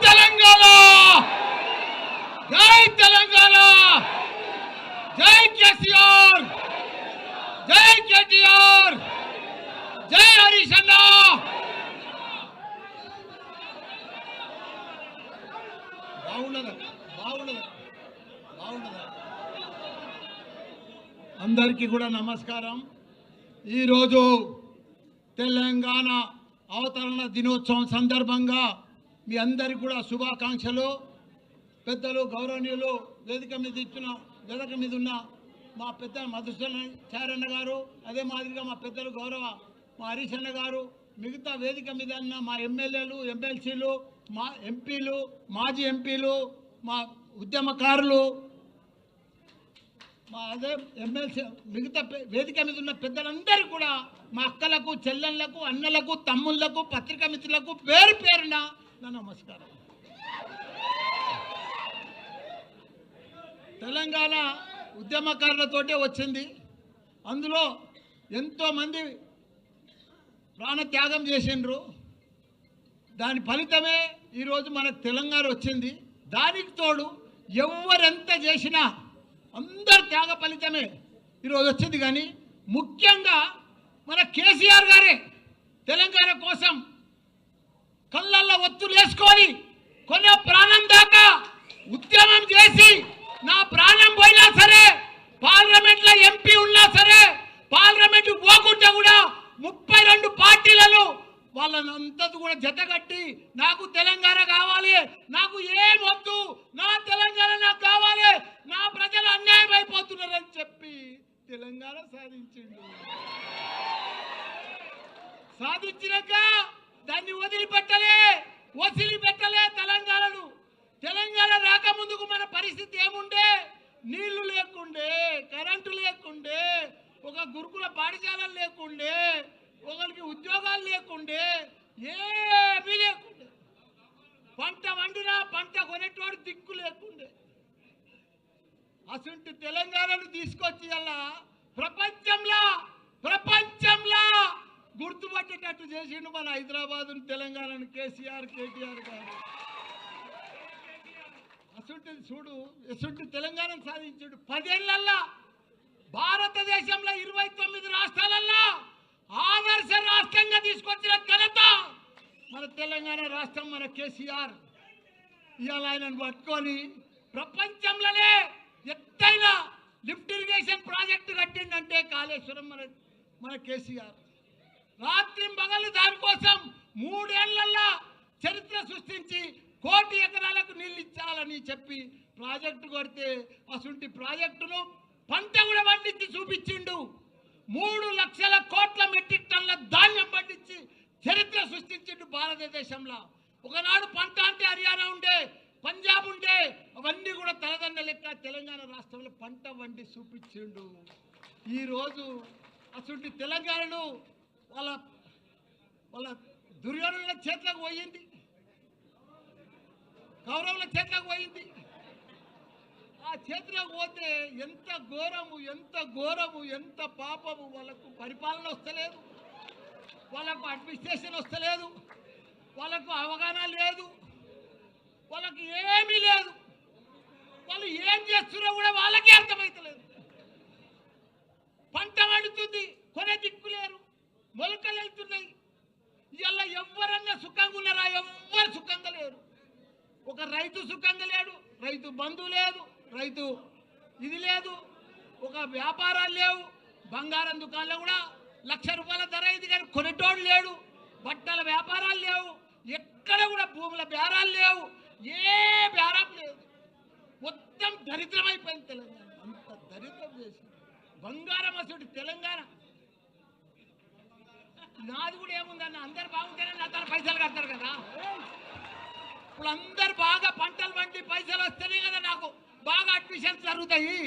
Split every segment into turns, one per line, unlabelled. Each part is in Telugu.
తెలంగాణ, జై తెలంగాణ, జై కేసీఆర్, జై కేటీఆర్, జై హరీష్ అన్న. అందరికీ కూడా నమస్కారం. ఈరోజు తెలంగాణ అవతరణ దినోత్సవం సందర్భంగా మీ అందరికీ కూడా శుభాకాంక్షలు. పెద్దలు గౌరవనీయులు వేదిక మీద ఉన్న మా పెద్ద మధుసూదన్ చారన్న గారు, అదే మాదిరిగా మా పెద్దలు గౌరవ మా హరీష్ అన్న గారు, మిగతా వేదిక మీద ఉన్న మా ఎమ్మెల్యేలు, ఎమ్మెల్సీలు, మా ఎంపీలు, మాజీ ఎంపీలు, మా ఉద్యమకారులు, మా అదే ఎమ్మెల్సీ, మిగతా వేదిక మీద ఉన్న పెద్దలందరూ కూడా మా అక్కలకు, చెల్లెళ్లకు, అన్నలకు, తమ్ముళ్లకు, పత్రికా మిత్రులకు పేరు పేరున నా నమస్కారం. తెలంగాణ ఉద్యమకారులతోటే వచ్చింది. అందులో ఎంతోమంది ప్రాణ త్యాగం చేసిండ్రు. దాని ఫలితమే ఈరోజు మనకు తెలంగాణ వచ్చింది. దానికి తోడు ఎవరెంత చేసినా అందరు త్యాగ ఫలితమే ఈరోజు వచ్చింది. కానీ ముఖ్యంగా మన కేసీఆర్ గారే తెలంగాణ కోసం కళ్ళల్లో ఒత్తులు వేసుకొని కొన్న ప్రాణం దాకా ఉద్యమం చేసి, నా ప్రాణం పోయినా సరే, పార్లమెంట్లో ఎంపీ ఉన్నా సరే, పార్లమెంట్ పోకుండా కూడా 32 పార్టీలను వాళ్ళంతా కూడా జతగట్టి నాకు తెలంగాణ కావాలి, నాకు ఏం వద్దు, నా తెలంగాణ నాకు కావాలి, నా ప్రజలు అన్యాయం అయిపోతున్నారని చెప్పి తెలంగాణ సాధించినాక దాన్ని వదిలిపెట్టలే తెలంగాణను. తెలంగాణ రాకముందుకు మన పరిస్థితి ఏముండే? నీళ్లు లేకుండే, కరెంటు లేకుండే, ఒక గురుకుల పాఠశాలలు లేకుండే, ఒకరికి ఉద్యోగాలు లేకుండే, ఏమీ లేకుండే. పంట వండినా పంట కొనేటోడు దిక్కు లేకుండే. అసలు తెలంగాణను తీసుకొచ్చి అలా ప్రపంచంలో గుర్తుపట్టేటట్టు చేసిండు మన హైదరాబాద్ తెలంగాణను కేసీఆర్, కేటీఆర్ గారు. అసలు చూడు, ఎసుంటి తెలంగాణను సాధించాడు. 10 ఏళ్లల్లో భారతదేశంలో 29 రాష్ట్రాలల్లో ఆదర్శ రాష్ట్రంగా తీసుకొచ్చిన ఘనత మన తెలంగాణ రాష్ట్రం, మన కేసీఆర్. ఇవాళ ఆయనను పట్టుకొని ప్రపంచంలోనే ఎత్తైన లిఫ్ట్ ఇరిగేషన్ ప్రాజెక్టు కట్టిందంటే కాళేశ్వరం మన కేసీఆర్. రాత్రి పగలు దానికోసం 3 ఏళ్లలో చరిత్ర సృష్టించి 1 కోటి ఎకరాలకు నీళ్ళు ఇచ్చాలని చెప్పి ప్రాజెక్టు కొడితే అసలు ప్రాజెక్టును పంట కూడా పండించి చూపించిండు. 3 లక్షల కోట్ల మెట్రిక్ టన్నుల ధాన్యం పండించి చరిత్ర సృష్టించిండు భారతదేశంలో. ఒకనాడు పంట అంటే హర్యానా ఉండే, పంజాబ్ ఉండే, అవన్నీ కూడా తలదండ లెక్క తెలంగాణ రాష్ట్రంలో పంట వండి చూపించిండు. ఈరోజు అసలు తెలంగాణను వాళ్ళ దుర్యోధనుల చేతులకు పోయింది, కౌరవుల చేతులకు పోయింది. ఆ చేతులకు పోతే ఎంత ఘోరము, ఎంత పాపము. వాళ్ళకు పరిపాలన వస్తలేదు, వాళ్ళకు అడ్మినిస్ట్రేషన్ వస్తలేదు, వాళ్ళకు అవగాహన లేదు, వాళ్ళకి ఏమీ లేదు. వాళ్ళు ఏం చేస్తున్నారో కూడా వాళ్ళకే అర్థమవుతలేదు. పంట వండుతుంది, కొనే దిక్కు లేరు, మొలకలు వెళ్తున్నాయి. ఇలా ఎవరన్నా సుఖంగా ఉన్నారా? ఎవ్వరు సుఖంగా లేరు. ఒక రైతు సుఖంగా లేడు, రైతు బంధువు లేదు, రైతు ఇది లేదు, ఒక వ్యాపారాలు లేవు. బంగారం దుకాణంలో కూడా 1,00,000 రూపాయల ధర ఇది కానీ కొనేటోడు లేడు. బట్టల వ్యాపారాలు లేవు, ఎక్కడ కూడా భూముల బేరాలు లేవు, ఏ బేరం లేదు. మొత్తం దరిద్రమైపోయింది తెలంగాణ. అంత దరిద్రం చేసి బంగారం అసలు తెలంగాణ. నాది కూడా ఏముందన్న, అందరు బాగుంటేనే నా తన పైసలు కడతారు కదా. ఇప్పుడు అందరు బాగా పంటలు పండి పైసలు వస్తేనే కదా నాకు బాగా అడ్మిషన్స్ జరుగుతాయి.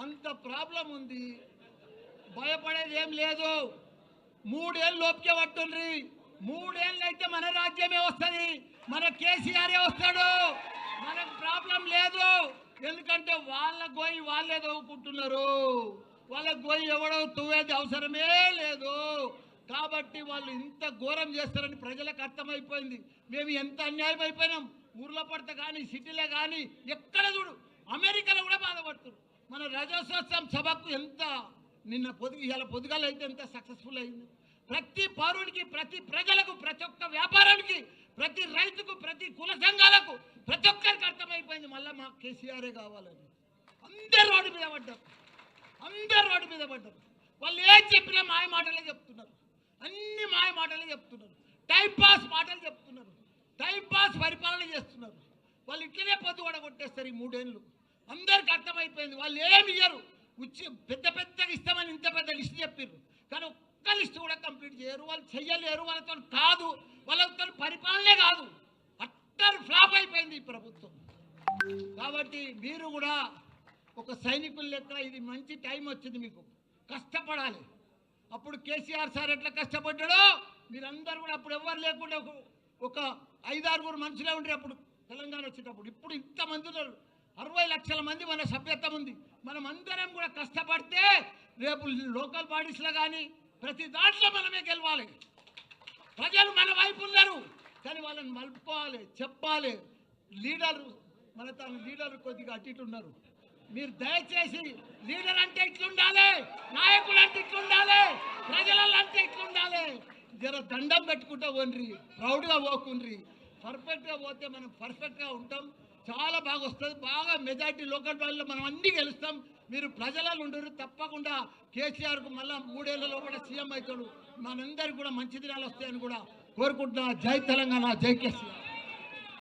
అంత ప్రాబ్లం ఉంది. భయపడేది ఏం లేదు. 3 ఏళ్ళు లోపుకే పట్టుండ్రి. 3 ఏళ్ళు అయితే మన రాజ్యమే వస్తుంది, మన కేసీఆరే వస్తాడు. మనకు ప్రాబ్లం లేదు. ఎందుకంటే వాళ్ళ గోయి వాళ్ళే తవ్వుకుంటున్నారు. వాళ్ళ గోయి ఎవడో తవ్వేది అవసరమే లేదు. కాబట్టి వాళ్ళు ఇంత ఘోరం చేస్తారని ప్రజలకు అర్థమైపోయింది. మేము ఎంత అన్యాయం అయిపోయినాం. ఊర్లో పడితే కానీ సిటీలో కానీ ఎక్కడ చూడు, అమెరికాలో కూడా బాధపడుతున్నారు. మన రాజ్యోత్సవం సభకు ఎంత నిన్న ఇలా పొద్దుగాల అయితే ఎంత సక్సెస్ఫుల్ అయింది. ప్రతి పౌరుడికి, ప్రతి ప్రజలకు, ప్రతి ఒక్క వ్యాపారానికి, ప్రతి రైతుకు, ప్రతి కుల సంఘాలకు, ప్రతి ఒక్కరికి అర్థమైపోయింది మళ్ళీ మాకు కేసీఆరే కావాలని. అందరు రోడ్డు మీద పడ్డారు, అందరు రోడ్డు మీద పడ్డారు. వాళ్ళు ఏం చెప్పినా మాయ మాటలే చెప్తున్నారు, అన్ని మాయ మాటలే చెప్తున్నారు, టైంపాస్ మాటలు చెప్తున్నారు, టైంపాస్ పరిపాలన చేస్తున్నారు. వాళ్ళు ఇట్లనే పొద్దు కూడా కొట్టేస్తారు ఈ 3 ఏళ్ళు. అందరికి అర్థమైపోయింది. వాళ్ళు ఏమి ఇయ్యరు, పెద్ద పెద్దగా ఇస్తామని ఇంత పెద్ద లిస్ట్ చెప్పారు, కానీ ఒక్క లిస్ట్ కూడా కంప్లీట్ చేయరు. వాళ్ళు చెయ్యలేరు, వాళ్ళతో కాదు, వాళ్ళతో పరిపాలనే కాదు. అట్టర్ ఫ్లాప్ అయిపోయింది ఈ ప్రభుత్వం. కాబట్టి మీరు కూడా ఒక సైనికుల లెక్క ఇది మంచి టైం వచ్చింది, మీకు కష్టపడాలి. అప్పుడు కేసీఆర్ సార్ ఎట్లా కష్టపడ్డాడో మీరందరూ కూడా, అప్పుడు ఎవరు లేకుండా ఒక 5-6 మనుషులే ఉండరు అప్పుడు తెలంగాణ వచ్చేటప్పుడు. ఇప్పుడు ఇంతమంది ఉన్నారు, 60 లక్షల మంది మన సభ్యత్వం ఉంది. మనం అందరం కూడా కష్టపడితే రేపు లోకల్ బాడీస్లో కానీ ప్రతి దాంట్లో మనమే గెలవాలి. ప్రజలు మన వైపు ఉన్నారు, కానీ వాళ్ళని మలుపుకోవాలి, చెప్పాలి. మన తన లీడర్ కొద్దిగా అటు ఇటు ఉన్నారు. మీరు దయచేసి లీడర్ అంటే ఇట్లుండాలి, నాయకులు అంటే ఇట్లుండాలి, ప్రజలలో అంటే ఇట్లుండాలి. జర దండం పెట్టుకుంటా పోండ్రి, ప్రౌడ్గా పోకుండ్రి. పర్ఫెక్ట్గా పోతే మనం పర్ఫెక్ట్గా ఉంటాం, చాలా బాగా వస్తుంది. బాగా మెజార్టీ లోకల్ బాడీలో మనం అన్నీ గెలుస్తాం. మీరు ప్రజలలో ఉండరు. తప్పకుండా కేసీఆర్కు మళ్ళీ 3 ఏళ్లలో కూడా సీఎం అవుతాడు. మనందరికీ కూడా మంచి దినాలు వస్తాయని కూడా కోరుకుంటున్నా. జై తెలంగాణ, జై కేసీఆర్.